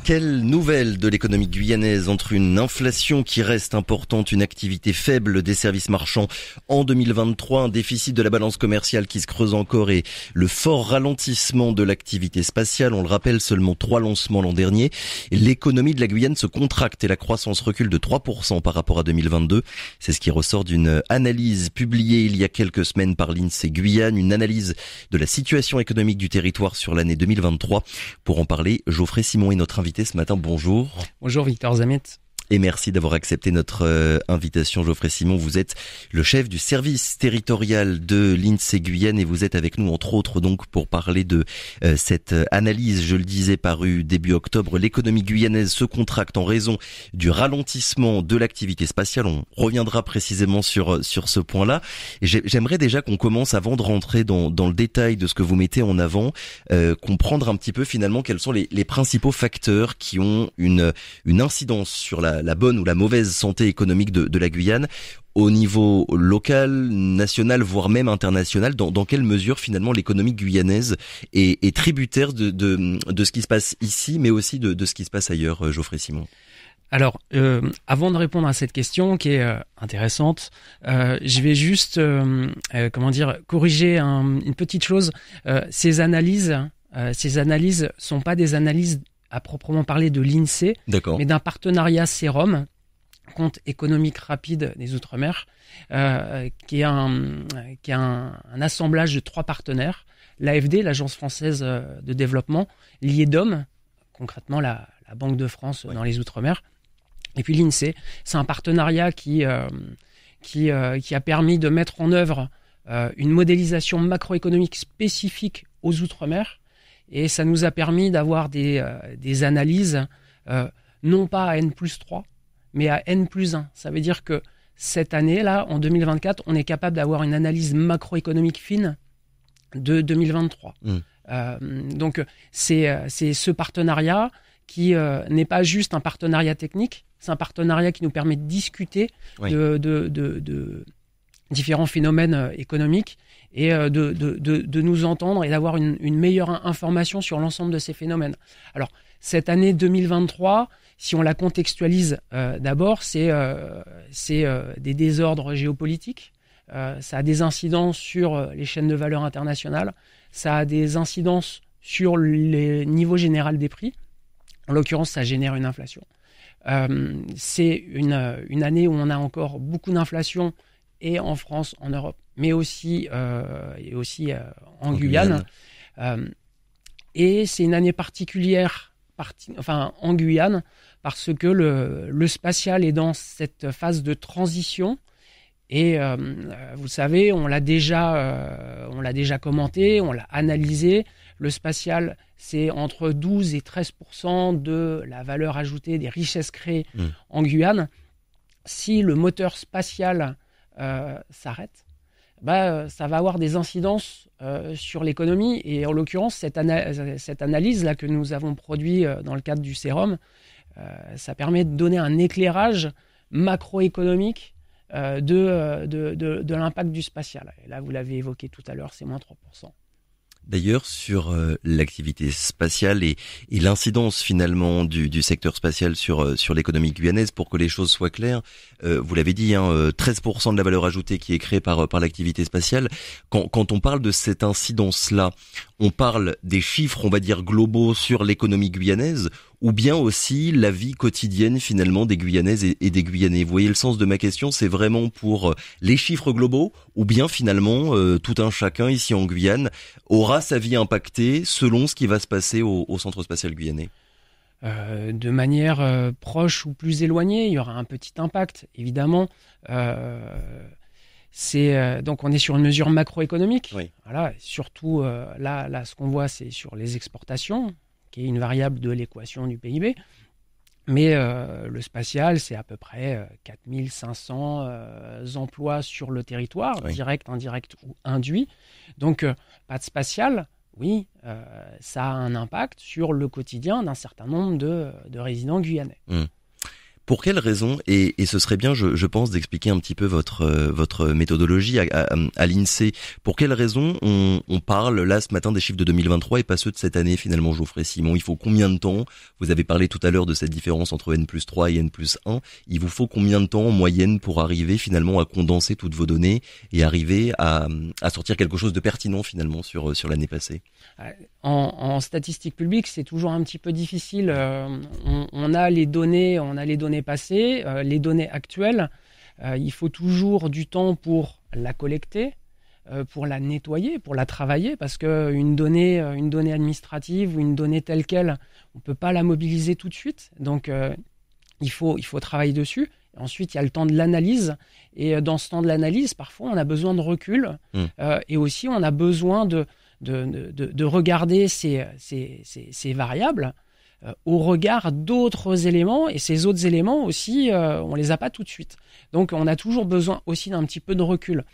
Quelle nouvelle de l'économie guyanaise entre une inflation qui reste importante, une activité faible des services marchands en 2023, un déficit de la balance commerciale qui se creuse encore et le fort ralentissement de l'activité spatiale. On le rappelle, seulement 3 lancements l'an dernier. L'économie de la Guyane se contracte et la croissance recule de 3% par rapport à 2022. C'est ce qui ressort d'une analyse publiée il y a quelques semaines par l'INSEE Guyane, une analyse de la situation économique du territoire sur l'année 2023. Pour en parler, Geoffrey Simon est notre invité ce matin. Bonjour. Bonjour Victor Zamet. Et merci d'avoir accepté notre invitation, Geoffrey Simon. Vous êtes le chef du service territorial de l'INSEE Guyane et vous êtes avec nous entre autres donc pour parler de cette analyse, je le disais, parue début octobre. L'économie guyanaise se contracte en raison du ralentissement de l'activité spatiale. On reviendra précisément sur ce point-là. Et j'aimerais déjà qu'on commence, avant de rentrer dans le détail de ce que vous mettez en avant, comprendre un petit peu finalement quels sont les principaux facteurs qui ont une incidence sur la bonne ou la mauvaise santé économique de la Guyane au niveau local, national, voire même international. Dans quelle mesure finalement l'économie guyanaise est tributaire de ce qui se passe ici, mais aussi de ce qui se passe ailleurs, Geoffrey Simon? Alors, avant de répondre à cette question qui est intéressante, je vais juste corriger une petite chose. Ces analyses sont pas des analyses à proprement parler de l'INSEE, mais d'un partenariat Sérum, compte économique rapide des Outre-mer, qui est un assemblage de 3 partenaires: l'AFD, l'Agence française de développement, l'IEDOM, concrètement la Banque de France dans les Outre-mer, et puis l'INSEE. C'est un partenariat qui a permis de mettre en œuvre une modélisation macroéconomique spécifique aux Outre-mer. Et ça nous a permis d'avoir des analyses, non pas à N+3, mais à N+1. Ça veut dire que cette année-là, en 2024, on est capable d'avoir une analyse macroéconomique fine de 2023. Donc, c'est ce partenariat qui n'est pas juste un partenariat technique, c'est un partenariat qui nous permet de discuter de différents phénomènes économiques et de nous entendre et d'avoir une meilleure information sur l'ensemble de ces phénomènes. Alors, cette année 2023, si on la contextualise d'abord, c'est des désordres géopolitiques, ça a des incidences sur les chaînes de valeur internationales, ça a des incidences sur les niveaux général des prix. En l'occurrence, ça génère une inflation. C'est une année où on a encore beaucoup d'inflation, et en France, en Europe, mais aussi en Guyane. Et c'est une année particulière en Guyane parce que le spatial est dans cette phase de transition. Et vous savez, on l'a déjà commenté, on l'a analysé. Le spatial, c'est entre 12 et 13% de la valeur ajoutée des richesses créées en Guyane. Si le moteur spatial s'arrête, ça va avoir des incidences sur l'économie. Et en l'occurrence, cette analyse-là que nous avons produite dans le cadre du Sérum, ça permet de donner un éclairage macroéconomique de l'impact du spatial. Et là, vous l'avez évoqué tout à l'heure, c'est moins 3%. D'ailleurs, sur l'activité spatiale et l'incidence finalement du secteur spatial sur l'économie guyanaise, pour que les choses soient claires, vous l'avez dit, 13% de la valeur ajoutée qui est créée par l'activité spatiale. Quand on parle de cette incidence-là, on parle des chiffres, on va dire, globaux sur l'économie guyanaise, ou bien aussi la vie quotidienne finalement des Guyanaises et des Guyanais. Vous voyez le sens de ma question, c'est vraiment pour les chiffres globaux, ou bien finalement tout un chacun ici en Guyane aura sa vie impactée selon ce qui va se passer au Centre spatial guyanais? De manière proche ou plus éloignée, il y aura un petit impact, évidemment. Donc on est sur une mesure macroéconomique. Oui. Voilà, surtout là, ce qu'on voit, c'est sur les exportations, qui est une variable de l'équation du PIB. Mais le spatial, c'est à peu près 4500 emplois sur le territoire, direct, indirect ou induit. Donc, pas de spatial, oui, ça a un impact sur le quotidien d'un certain nombre de résidents guyanais. Pour quelles raisons, et ce serait bien, je pense, d'expliquer un petit peu votre méthodologie à l'INSEE. Pour quelles raisons on parle là ce matin des chiffres de 2023 et pas ceux de cette année finalement, Geoffrey Simon? Il faut combien de temps? Vous avez parlé tout à l'heure de cette différence entre N+3 et N+1. Il vous faut combien de temps en moyenne pour arriver finalement à condenser toutes vos données et arriver à sortir quelque chose de pertinent finalement sur l'année passée? En statistique publique, c'est toujours un petit peu difficile. On a les données passées, les données actuelles. Il faut toujours du temps pour la collecter, pour la nettoyer, pour la travailler, parce que une donnée administrative ou une donnée telle quelle, on peut pas la mobiliser tout de suite. Donc il faut travailler dessus. Ensuite, il y a le temps de l'analyse. Et dans ce temps de l'analyse, parfois, on a besoin de recul. Et aussi, on a besoin de regarder ces variables au regard d'autres éléments, et ces autres éléments aussi, on les a pas tout de suite. Donc on a toujours besoin aussi d'un petit peu de recul.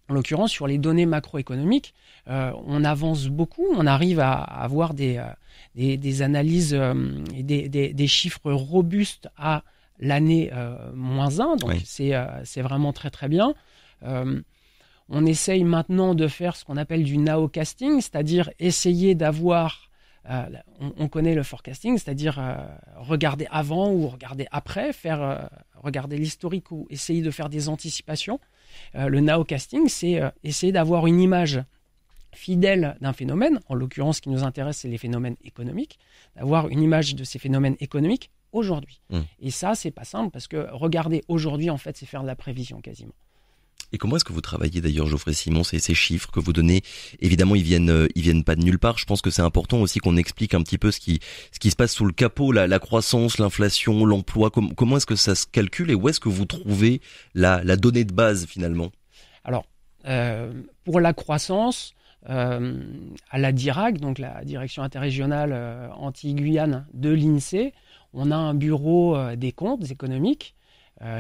En l'occurrence, sur les données macroéconomiques, on avance beaucoup, on arrive à avoir des analyses et des chiffres robustes à l'année -1, donc c'est vraiment très très bien. On essaye maintenant de faire ce qu'on appelle du nowcasting, c'est-à-dire essayer d'avoir, on connaît le forecasting, c'est-à-dire regarder avant ou regarder après, regarder l'historique ou essayer de faire des anticipations. Le nowcasting, c'est essayer d'avoir une image fidèle d'un phénomène. En l'occurrence, ce qui nous intéresse, c'est les phénomènes économiques, d'avoir une image de ces phénomènes économiques aujourd'hui. Et ça, c'est pas simple, parce que regarder aujourd'hui, en fait, c'est faire de la prévision quasiment. Et comment est-ce que vous travaillez d'ailleurs, Geoffrey Simon, ces chiffres que vous donnez? Évidemment, ils viennent pas de nulle part. Je pense que c'est important aussi qu'on explique un petit peu ce qui se passe sous le capot, la croissance, l'inflation, l'emploi. Comment est-ce que ça se calcule et où est-ce que vous trouvez la donnée de base finalement? Alors, pour la croissance, à la DIRAC, donc la Direction interrégionale Antilles-Guyane de l'INSEE, on a un bureau des comptes économiques.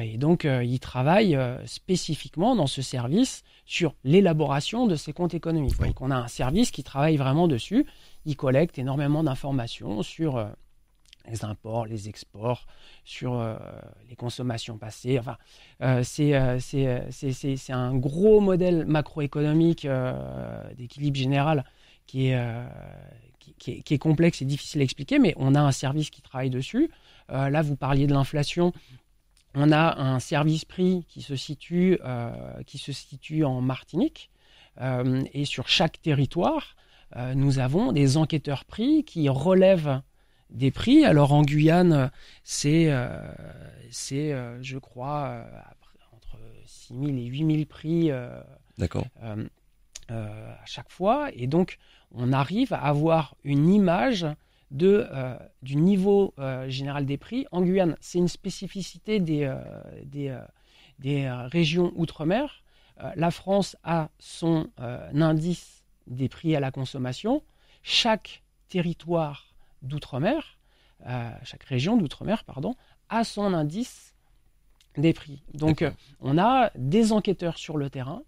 Et donc, ils travaillent spécifiquement dans ce service sur l'élaboration de ces comptes économiques. Oui. Donc, on a un service qui travaille vraiment dessus. Il collecte énormément d'informations sur les imports, les exports, sur les consommations passées. Enfin, c'est un gros modèle macroéconomique d'équilibre général qui est complexe et difficile à expliquer, mais on a un service qui travaille dessus. Là, vous parliez de l'inflation. On a un service prix qui se situe en Martinique, et sur chaque territoire, nous avons des enquêteurs prix qui relèvent des prix. Alors en Guyane, c'est je crois, entre 6 000 et 8 000 prix D'accord. À chaque fois. Et donc, on arrive à avoir une image du niveau général des prix en Guyane. C'est une spécificité des régions outre-mer. La France a son indice des prix à la consommation. Chaque territoire d'outre-mer, chaque région d'outre-mer, a son indice des prix. Donc, on a des enquêteurs sur le terrain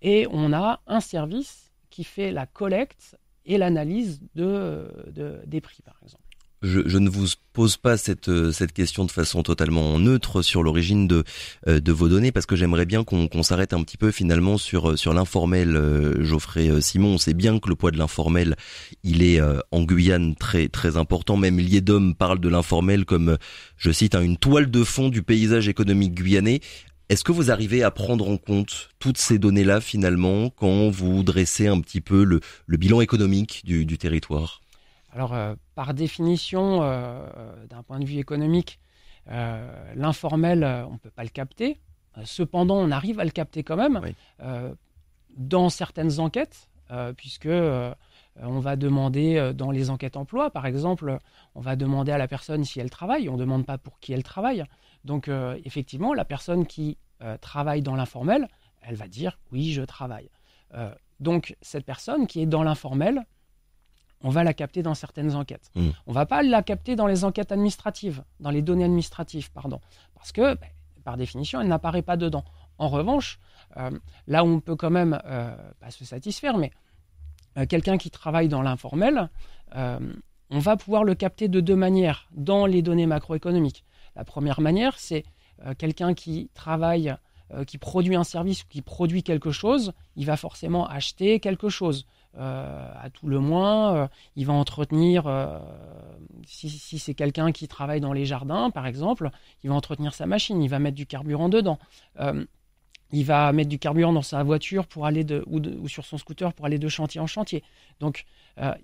et on a un service qui fait la collecte et l'analyse des prix, par exemple. Je ne vous pose pas cette question de façon totalement neutre sur l'origine de vos données, parce que j'aimerais bien qu'on s'arrête un petit peu finalement sur l'informel, Geoffrey Simon. On sait bien que le poids de l'informel, il est en Guyane très très important. Même Liedom parle de l'informel comme, je cite, une toile de fond du paysage économique guyanais. Est-ce que vous arrivez à prendre en compte toutes ces données-là finalement quand vous dressez un petit peu le bilan économique du territoire? Alors, par définition, d'un point de vue économique, l'informel, on ne peut pas le capter. Cependant, on arrive à le capter quand même, oui. Dans certaines enquêtes, puisque on va demander, dans les enquêtes emploi, par exemple, on va demander à la personne si elle travaille. On ne demande pas pour qui elle travaille. Donc, effectivement, la personne qui travaille dans l'informel, elle va dire « oui, je travaille ». Donc, cette personne qui est dans l'informel, on va la capter dans certaines enquêtes. On ne va pas la capter dans les enquêtes administratives, dans les données administratives, parce que, par définition, elle n'apparaît pas dedans. En revanche, là où on peut quand même pas se satisfaire, mais quelqu'un qui travaille dans l'informel, on va pouvoir le capter de deux manières dans les données macroéconomiques. La première manière, c'est quelqu'un qui travaille, qui produit un service ou qui produit quelque chose, il va forcément acheter quelque chose. À tout le moins, il va entretenir, si c'est quelqu'un qui travaille dans les jardins, par exemple, il va entretenir sa machine, il va mettre du carburant dedans. Il va mettre du carburant dans sa voiture pour aller ou sur son scooter pour aller de chantier en chantier. Donc,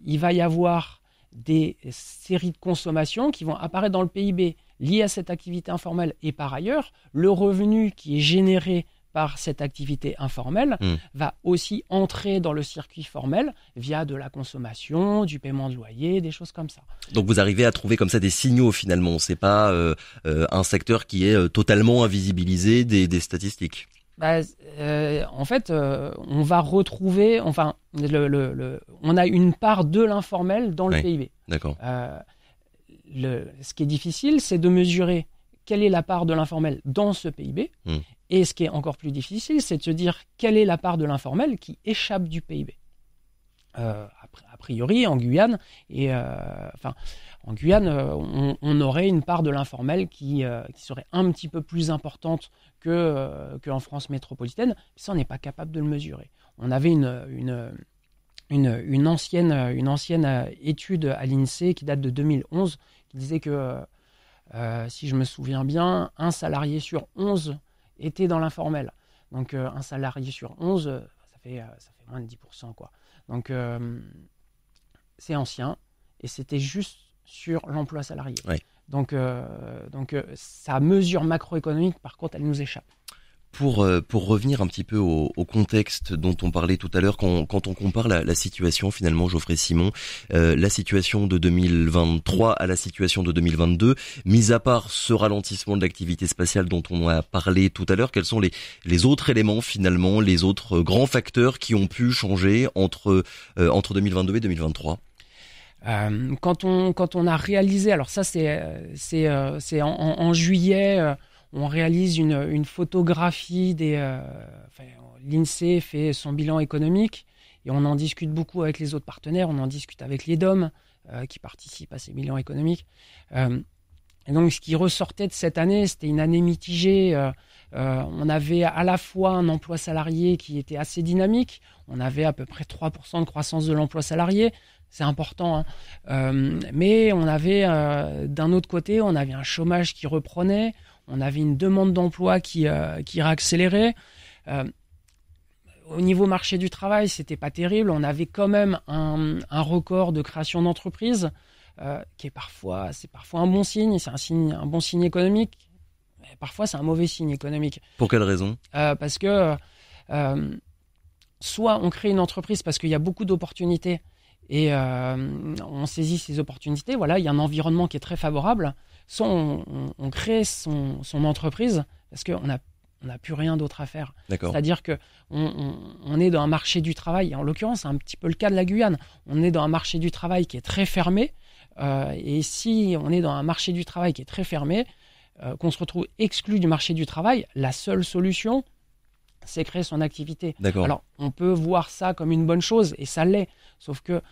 il va y avoir des séries de consommation qui vont apparaître dans le PIB liées à cette activité informelle. Et par ailleurs, le revenu qui est généré par cette activité informelle va aussi entrer dans le circuit formel via de la consommation, du paiement de loyer, des choses comme ça. Donc vous arrivez à trouver comme ça des signaux finalement, c'est pas un secteur qui est totalement invisibilisé des statistiques. En fait, on va retrouver, enfin, on a une part de l'informel dans le PIB. D'accord. Ce qui est difficile, c'est de mesurer quelle est la part de l'informel dans ce PIB. Et ce qui est encore plus difficile, c'est de se dire quelle est la part de l'informel qui échappe du PIB. A priori, en Guyane, on aurait une part de l'informel qui serait un petit peu plus importante qu'en France métropolitaine. Ça, on n'est pas capable de le mesurer. On avait une ancienne étude à l'INSEE qui date de 2011 qui disait que, si je me souviens bien, un salarié sur 11 était dans l'informel. Donc, un salarié sur 11, ça fait moins de 10%, quoi. Donc, c'est ancien et c'était juste sur l'emploi salarié. Ouais. Donc, sa mesure macroéconomique, par contre, elle nous échappe. Pour revenir un petit peu au contexte dont on parlait tout à l'heure, quand on compare la situation finalement, Geoffrey Simon, la situation de 2023 à la situation de 2022, mis à part ce ralentissement de l'activité spatiale dont on a parlé tout à l'heure, quels sont les autres éléments finalement, les autres grands facteurs qui ont pu changer entre 2022 et 2023 ? Quand on a réalisé, alors ça c'est en juillet, on réalise une photographie l'INSEE fait son bilan économique et on en discute beaucoup avec les autres partenaires, on en discute avec les DOM qui participent à ces bilans économiques. Et donc ce qui ressortait de cette année, c'était une année mitigée. On avait à la fois un emploi salarié qui était assez dynamique, on avait à peu près 3% de croissance de l'emploi salarié. C'est important, hein. Mais on avait, d'un autre côté, on avait un chômage qui reprenait, on avait une demande d'emploi qui réaccélérait. Au niveau marché du travail, c'était pas terrible. On avait quand même un record de création d'entreprises, qui est parfois un bon signe. C'est un bon signe économique. Mais parfois, c'est un mauvais signe économique. Pour quelle raison ? Parce que soit on crée une entreprise parce qu'il y a beaucoup d'opportunités. Et on saisit ces opportunités. Voilà, il y a un environnement qui est très favorable. Soit on crée son entreprise parce qu'on n'a plus rien d'autre à faire. D'accord. C'est-à-dire qu'on est dans un marché du travail. Et en l'occurrence, c'est un petit peu le cas de la Guyane. On est dans un marché du travail qui est très fermé. Et si on est dans un marché du travail qui est très fermé, qu'on se retrouve exclu du marché du travail, la seule solution, c'est créer son activité. D'accord. Alors, on peut voir ça comme une bonne chose, et ça l'est. Sauf que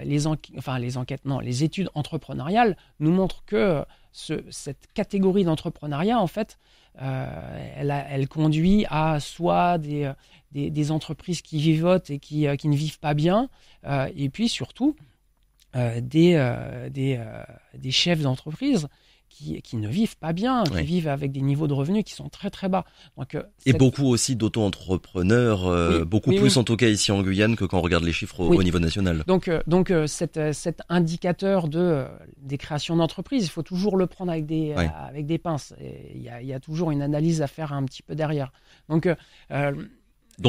les études entrepreneuriales nous montrent que cette catégorie d'entrepreneuriat, en fait, elle conduit à soit des entreprises qui vivotent et qui ne vivent pas bien, et puis surtout des chefs d'entreprise qui ne vivent pas bien, qui vivent avec des niveaux de revenus qui sont très très bas. Donc, et beaucoup aussi d'auto-entrepreneurs, beaucoup plus en tout cas ici en Guyane que quand on regarde les chiffres au niveau national. Donc cet indicateur des créations d'entreprises, il faut toujours le prendre avec des pinces. Il y a toujours une analyse à faire un petit peu derrière. Donc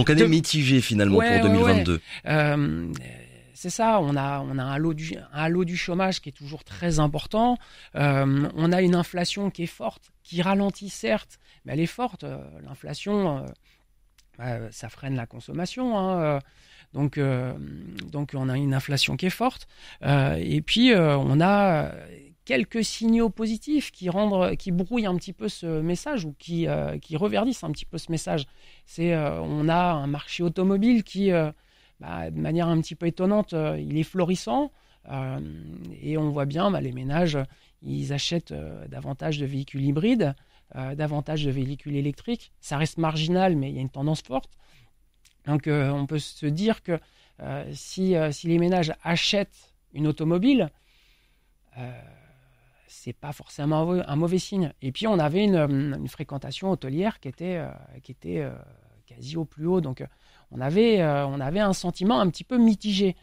année mitigée finalement pour 2022. C'est ça, on a un lot du chômage qui est toujours très important. On a une inflation qui est forte, qui ralentit certes, mais elle est forte. L'inflation, ça freine la consommation, hein. Donc on a une inflation qui est forte. Et puis on a quelques signaux positifs qui brouillent un petit peu ce message ou qui reverdissent un petit peu ce message. On a un marché automobile qui de manière un petit peu étonnante, il est florissant et on voit bien les ménages, ils achètent davantage de véhicules hybrides, davantage de véhicules électriques. Ça reste marginal, mais il y a une tendance forte. Donc, on peut se dire que si les ménages achètent une automobile, c'est pas forcément un mauvais signe. Et puis, on avait une fréquentation hôtelière qui était quasi au plus haut. Donc, on avait un sentiment un petit peu mitigé.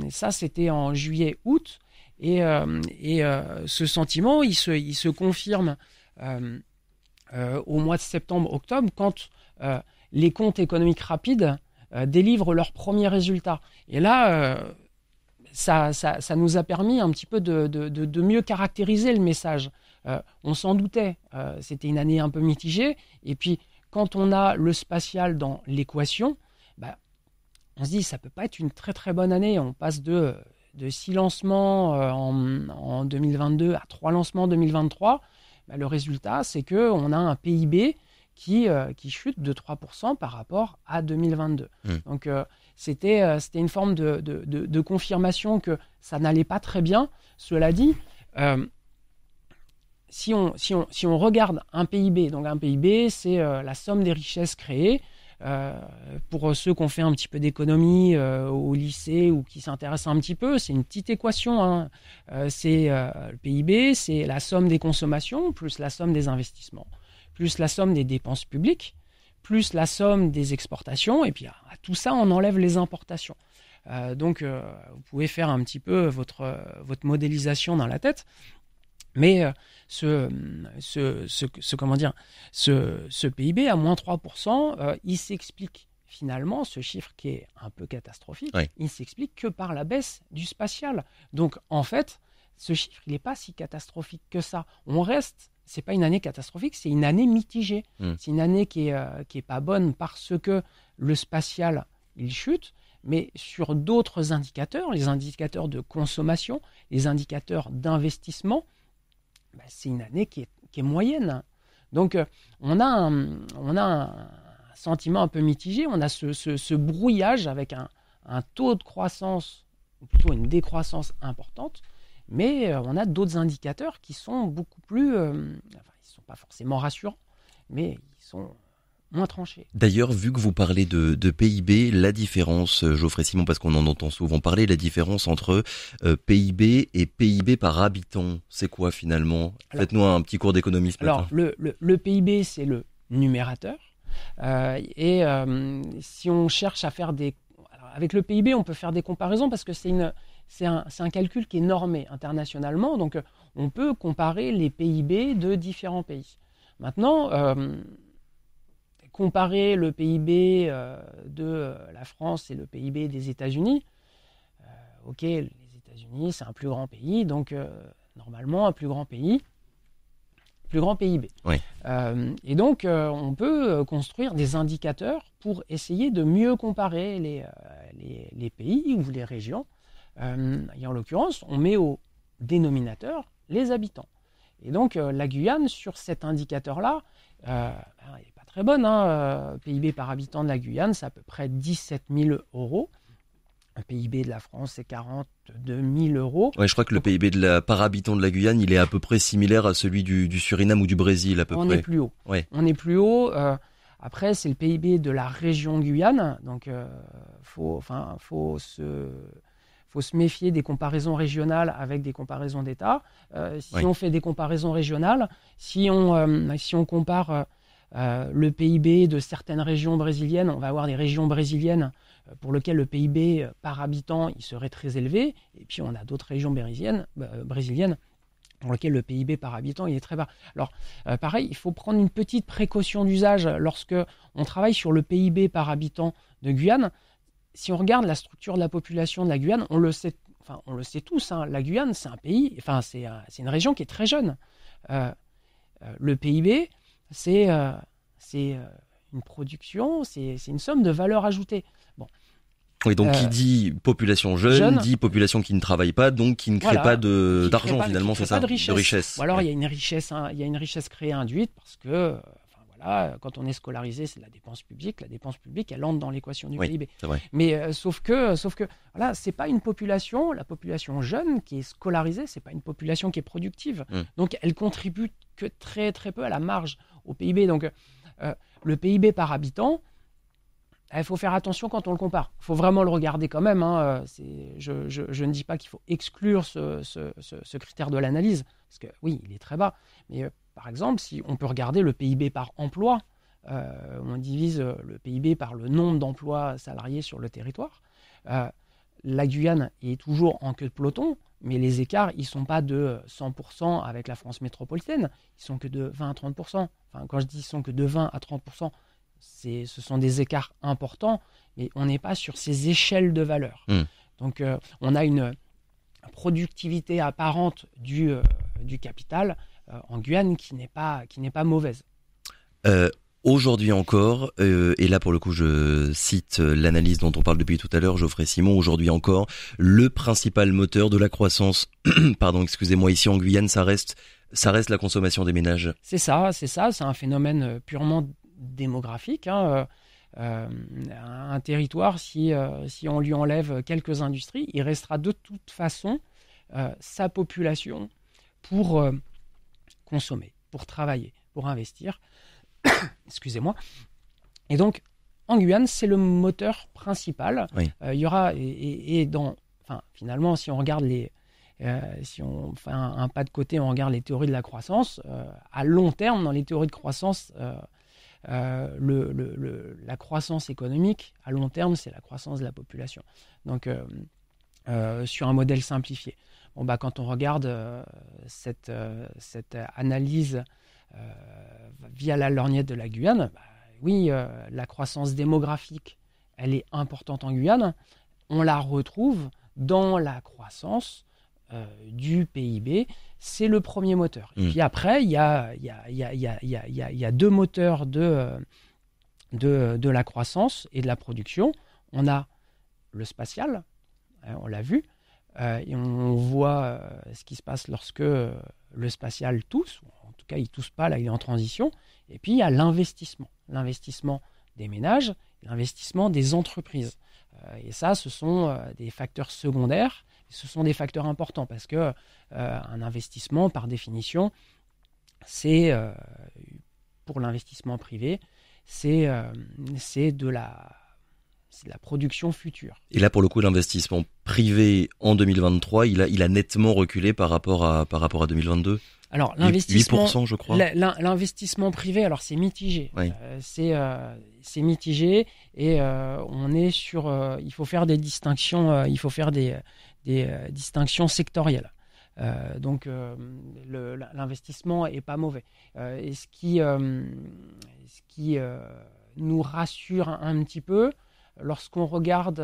Ça, c'était en juillet-août. Et ce sentiment, il se confirme au mois de septembre-octobre quand les comptes économiques rapides délivrent leurs premiers résultats. Et là, ça nous a permis un petit peu de mieux caractériser le message. On s'en doutait, c'était une année un peu mitigée. Et puis, quand on a le spatial dans l'équation, on se dit ça peut pas être une très très bonne année. On passe de 6 lancements en 2022 à 3 lancements en 2023. Le résultat, c'est qu'on a un PIB qui chute de 3% par rapport à 2022. Donc, c'était une forme de confirmation que ça n'allait pas très bien. Cela dit, si on regarde un PIB, donc un PIB, c'est la somme des richesses créées. Pour ceux qui ont fait un petit peu d'économie au lycée ou qui s'intéressent un petit peu, c'est une petite équation. C'est le PIB, c'est la somme des consommations plus la somme des investissements, plus la somme des dépenses publiques, plus la somme des exportations, et puis à tout ça, on enlève les importations. Donc, vous pouvez faire un petit peu votre modélisation dans la tête, mais ce PIB à moins 3%, il s'explique finalement, ce chiffre qui est un peu catastrophique, il s'explique que par la baisse du spatial. Donc, en fait, ce chiffre, il n'est pas si catastrophique que ça. C'est pas une année catastrophique, c'est une année mitigée. C'est une année qui est pas bonne parce que le spatial, il chute, mais sur d'autres indicateurs, les indicateurs de consommation, les indicateurs d'investissement, c'est une année qui est moyenne. Donc, on a un sentiment un peu mitigé, on a ce brouillage avec un taux de croissance, ou plutôt une décroissance importante, mais on a d'autres indicateurs qui sont beaucoup plus... ils ne sont pas forcément rassurants, mais ils sont moins tranchés. D'ailleurs, vu que vous parlez de PIB, la différence, Geoffrey Simon, parce qu'on en entend souvent parler, la différence entre PIB et PIB par habitant, c'est quoi finalement ? Faites-nous un petit cours d'économie ce matin. Alors, le PIB, c'est le numérateur. Si on cherche à faire avec le PIB, on peut faire des comparaisons parce que c'est un calcul qui est normé internationalement. Donc, on peut comparer les PIB de différents pays. Maintenant, comparer le PIB de la France et le PIB des États-Unis, les États-Unis, c'est un plus grand pays, donc normalement, un plus grand pays, plus grand PIB. Oui. Et donc, on peut construire des indicateurs pour essayer de mieux comparer les pays ou les régions. Et en l'occurrence, on met au dénominateur les habitants. Et donc, la Guyane, sur cet indicateur-là, elle n'est pas très bonne. PIB par habitant de la Guyane, c'est à peu près 17 000 €. Le PIB de la France, c'est 42 000 €. Ouais, je crois que le PIB par habitant de la Guyane, il est à peu près similaire à celui du Suriname ou du Brésil, à peu près. On est plus haut. Ouais. On est plus haut. Après, c'est le PIB de la région Guyane. Donc, faut se méfier des comparaisons régionales avec des comparaisons d'État. Si on fait des comparaisons régionales, si on compare le PIB de certaines régions brésiliennes, on va avoir des régions brésiliennes pour lesquelles le PIB par habitant il serait très élevé, et puis on a d'autres régions brésiliennes pour lesquelles le PIB par habitant il est très bas. Alors pareil, il faut prendre une petite précaution d'usage lorsque on travaille sur le PIB par habitant de Guyane. Si on regarde la structure de la population de la Guyane, on le sait tous, la Guyane, c'est un pays, c'est une région qui est très jeune. Le PIB, c'est une production, c'est une somme de valeur ajoutée. Bon. Oui, donc qui dit population jeune, dit population qui ne travaille pas, donc qui ne crée pas d'argent finalement, c'est ça, de richesse. Ou alors il y a une richesse créée induite parce que voilà, quand on est scolarisé, c'est de la dépense publique. La dépense publique, elle entre dans l'équation du PIB. C'est vrai. Mais sauf que, voilà, c'est pas une population, la population jeune qui est scolarisée, c'est pas une population qui est productive. Donc, elle contribue que très très peu à la marge au PIB. Donc, le PIB par habitant, il faut faire attention quand on le compare. Il faut vraiment le regarder quand même. Je ne dis pas qu'il faut exclure ce critère de l'analyse, parce que oui, il est très bas. Mais par exemple, si on peut regarder le PIB par emploi, on divise le PIB par le nombre d'emplois salariés sur le territoire. La Guyane est toujours en queue de peloton, mais les écarts, ils ne sont pas de 100% avec la France métropolitaine, ils sont que de 20 à 30%. Enfin, quand je dis ils sont que de 20 à 30%, ce sont des écarts importants, mais on n'est pas sur ces échelles de valeur. Donc, on a une productivité apparente du capital en Guyane qui n'est pas mauvaise. Aujourd'hui encore, et là pour le coup je cite l'analyse dont on parle depuis tout à l'heure, Geoffrey Simon, aujourd'hui encore, le principal moteur de la croissance, ici en Guyane, ça reste la consommation des ménages. C'est ça, c'est un phénomène purement démographique. Un territoire, si on lui enlève quelques industries, il restera de toute façon sa population pour consommer, pour travailler, pour investir. Excusez-moi. Et donc, en Guyane, c'est le moteur principal. Oui. Il y aura, finalement, si on regarde si on fait un pas de côté, on regarde les théories de la croissance, à long terme, dans les théories de croissance, la croissance économique, à long terme, c'est la croissance de la population. Donc, sur un modèle simplifié. Quand on regarde cette analyse via la lorgnette de la Guyane, la croissance démographique, elle est importante en Guyane. On la retrouve dans la croissance du PIB. C'est le premier moteur. Et puis après, il y a deux moteurs de la croissance et de la production. On a le spatial, on l'a vu, et on voit ce qui se passe lorsque le spatial tousse. En tout cas, il ne tousse pas, là, il est en transition. Et puis, il y a l'investissement des ménages, l'investissement des entreprises. Et ça, ce sont des facteurs secondaires, ce sont des facteurs importants parce que un investissement, par définition, c'est pour l'investissement privé, c'est de la production future. Et là, pour le coup, l'investissement privé en 2023, il a nettement reculé par rapport à 2022. Alors, l'investissement, 8%, je crois. L'investissement privé, alors c'est mitigé. Oui. C'est mitigé et on est sur. Il faut faire des distinctions. Il faut faire des distinctions sectorielles. Donc, l'investissement est pas mauvais. Et ce qui nous rassure un petit peu, lorsqu'on regarde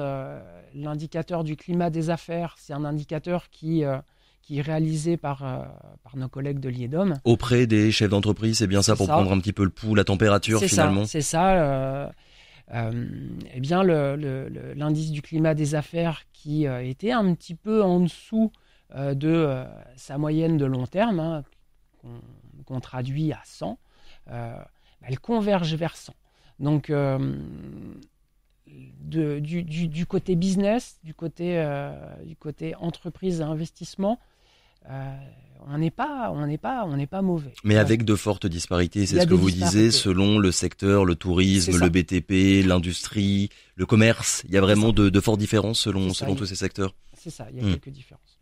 l'indicateur du climat des affaires, c'est un indicateur qui est réalisé par nos collègues de l'IEDOM. Auprès des chefs d'entreprise, c'est bien ça, pour prendre un petit peu le pouls, la température finalement. C'est ça. Eh bien, l'indice du climat des affaires qui était un petit peu en dessous de sa moyenne de long terme, qu'on traduit à 100, elle converge vers 100. Donc, du côté business, du côté entreprise et investissement, on n'est pas mauvais. Mais avec de fortes disparités, c'est ce que vous disiez, selon le secteur, le tourisme, le BTP, l'industrie, le commerce. Il y a vraiment de fortes différences selon tous ces secteurs. C'est ça, il y a quelques différences.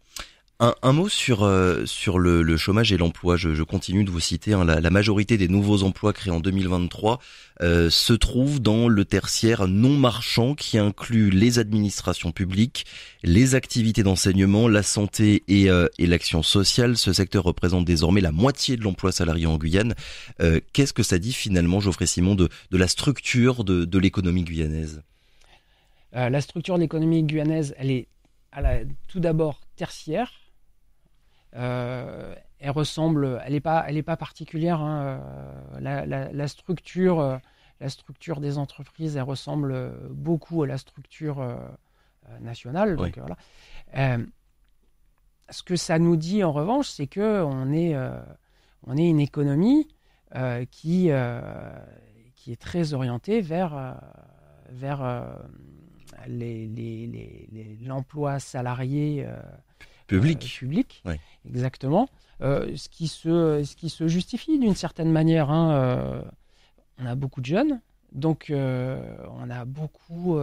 Un mot sur le chômage et l'emploi. Je continue de vous citer. La majorité des nouveaux emplois créés en 2023 se trouvent dans le tertiaire non marchand, qui inclut les administrations publiques, les activités d'enseignement, la santé et l'action sociale. Ce secteur représente désormais la moitié de l'emploi salarié en Guyane. Qu'est-ce que ça dit finalement, Geoffrey Simon, de la structure de l'économie guyanaise ? La structure de l'économie guyanaise, elle est tout d'abord tertiaire. Elle n'est pas particulière. La structure des entreprises, elle ressemble beaucoup à la structure nationale. Donc, voilà. Ce que ça nous dit en revanche, c'est que on est une économie qui est très orienté vers l'emploi salarié public. Ouais. Exactement. Ce qui se justifie d'une certaine manière. On a beaucoup de jeunes, donc on a beaucoup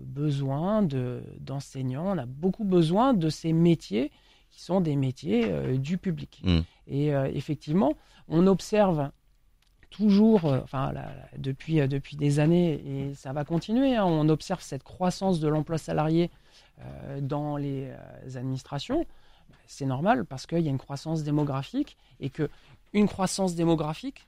besoin d'enseignants, on a beaucoup besoin de ces métiers qui sont des métiers du public. Et effectivement, on observe toujours, depuis des années, et ça va continuer, on observe cette croissance de l'emploi salarié dans les administrations. C'est normal parce qu'il y a une croissance démographique et qu'une croissance démographique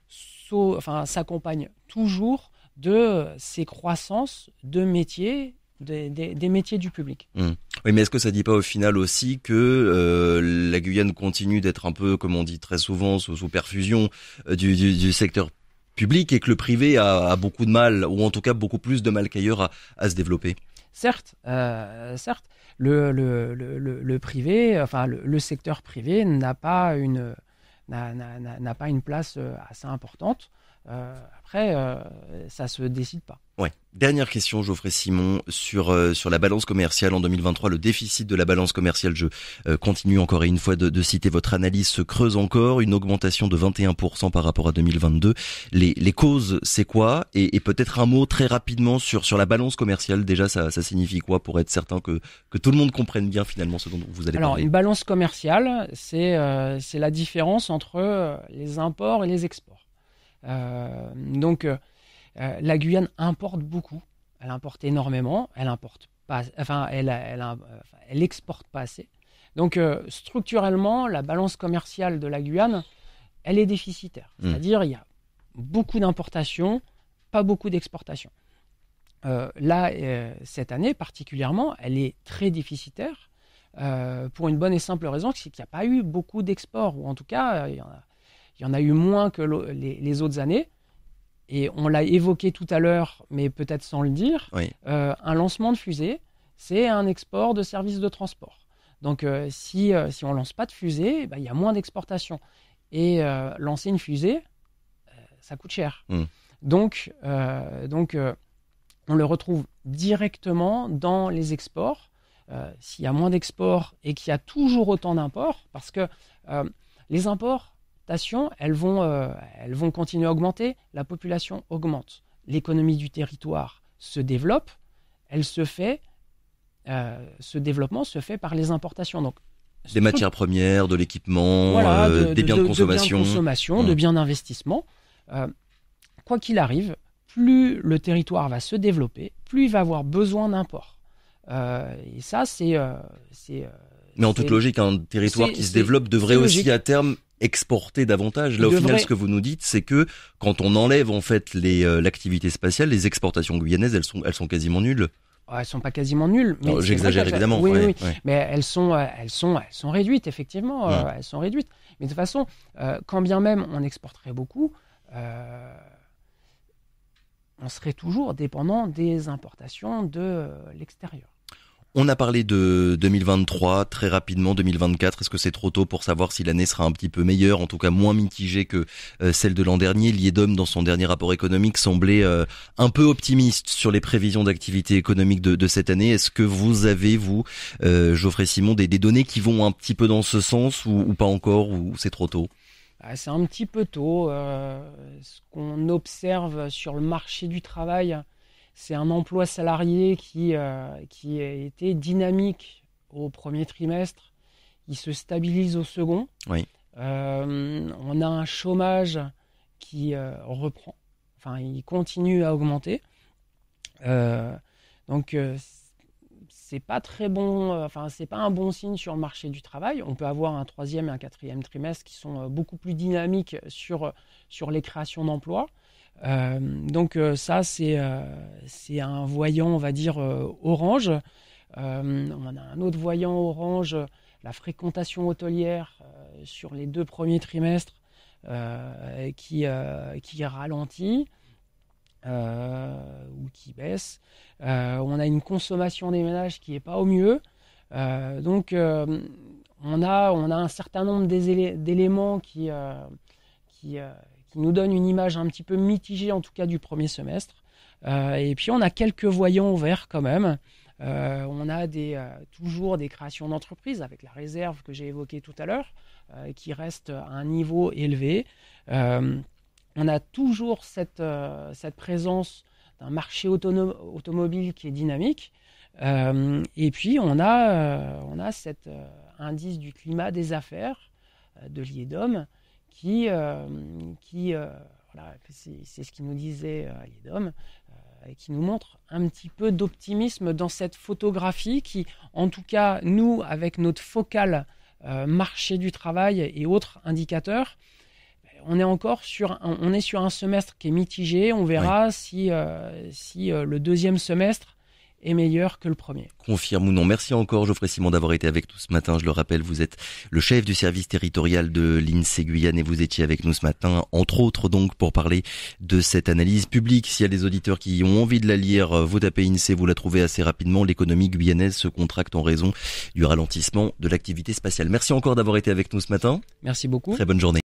s'accompagne toujours de ces croissances de métiers, des métiers du public. Oui, mais est-ce que ça ne dit pas au final aussi que la Guyane continue d'être un peu, comme on dit très souvent, sous perfusion du secteur public et que le privé a beaucoup de mal, ou en tout cas beaucoup plus de mal qu'ailleurs à se développer? Certes, le privé, le secteur privé n'a pas une place assez importante. Après, ça se décide pas. Ouais. Dernière question, Geoffrey Simon, sur la balance commerciale en 2023, le déficit de la balance commerciale. Je continue encore et une fois de citer votre analyse, se creuse encore, une augmentation de 21% par rapport à 2022. Les causes, c'est quoi? Et peut-être un mot très rapidement sur la balance commerciale. Déjà, ça signifie quoi pour être certain que tout le monde comprenne bien finalement ce dont vous allez parler? Alors, une balance commerciale, c'est la différence entre les imports et les exports. Donc, la Guyane importe beaucoup, elle importe énormément, elle importe pas, elle exporte pas assez. Donc, structurellement, la balance commerciale de la Guyane, elle est déficitaire. C'est-à-dire, il y a beaucoup d'importations, pas beaucoup d'exportations. Là, cette année particulièrement, elle est très déficitaire pour une bonne et simple raison, c'est qu'il n'y a pas eu beaucoup d'exports, ou en tout cas, il y en a eu moins que les autres années. Et on l'a évoqué tout à l'heure, mais peut-être sans le dire, Oui. Un lancement de fusée, c'est un export de services de transport. Donc, si on ne lance pas de fusée, il y a moins d'exportation. Et lancer une fusée, ça coûte cher. Donc, on le retrouve directement dans les exports. S'il y a moins d'exports et qu'il y a toujours autant d'imports, parce que les importations, elles vont continuer à augmenter, la population augmente, l'économie du territoire se développe, ce développement se fait par les importations. Donc, des matières premières, de l'équipement, des biens de consommation. De biens d'investissement. Quoi qu'il arrive, plus le territoire va se développer, plus il va avoir besoin d'imports. Et ça, mais en toute logique, un territoire qui se développe devrait aussi à terme exporter davantage. Là, au final, ce que vous nous dites, c'est que quand on enlève en fait l'activité spatiale, les exportations guyanaises, elles sont quasiment nulles. Elles sont pas quasiment nulles. Mais j'exagère évidemment. Oui. Mais elles sont réduites effectivement. Elles sont réduites. Mais de toute façon, quand bien même on exporterait beaucoup, on serait toujours dépendant des importations de l'extérieur. On a parlé de 2023, très rapidement 2024. Est-ce que c'est trop tôt pour savoir si l'année sera un petit peu meilleure, en tout cas moins mitigée que celle de l'an dernier? L'IEDOM, dans son dernier rapport économique, semblait un peu optimiste sur les prévisions d'activité économique de cette année. Est-ce que vous avez, Geoffrey Simon, des données qui vont un petit peu dans ce sens ou pas encore, ou c'est trop tôt? C'est un petit peu tôt. Ce qu'on observe sur le marché du travail, c'est un emploi salarié qui a été dynamique au premier trimestre, il se stabilise au second. Oui. On a un chômage qui reprend, il continue à augmenter. Donc c'est pas très bon, c'est pas un bon signe sur le marché du travail. On peut avoir un troisième et un quatrième trimestre qui sont beaucoup plus dynamiques sur les créations d'emplois. Donc ça c'est un voyant, on va dire orange. On a un autre voyant orange, la fréquentation hôtelière sur les 2 premiers trimestres qui ralentit ou qui baisse. On a une consommation des ménages qui n'est pas au mieux. Donc on a un certain nombre d'éléments qui qui nous donne une image un petit peu mitigée, en tout cas du premier semestre. Et puis on a quelques voyants verts quand même. On a toujours des créations d'entreprises avec la réserve que j'ai évoquée tout à l'heure, qui reste à un niveau élevé. On a toujours cette présence d'un marché automobile qui est dynamique. Et puis on a cet indice du climat des affaires de l'IEDOM qui voilà, c'est ce qui nous disait l'IEDOM, et qui nous montre un petit peu d'optimisme dans cette photographie qui, en tout cas, nous, avec notre focale marché du travail et autres indicateurs, on est sur un semestre qui est mitigé. On verra si le deuxième semestre est meilleur que le premier. Confirme ou non. Merci encore Geoffrey Simon d'avoir été avec nous ce matin. Je le rappelle, vous êtes le chef du service territorial de l'INSEE Guyane et vous étiez avec nous ce matin, entre autres donc pour parler de cette analyse publique. S'il y a des auditeurs qui ont envie de la lire, vous tapez INSEE, vous la trouvez assez rapidement. L'économie guyanaise se contracte en raison du ralentissement de l'activité spatiale. Merci encore d'avoir été avec nous ce matin. Merci beaucoup. Très bonne journée.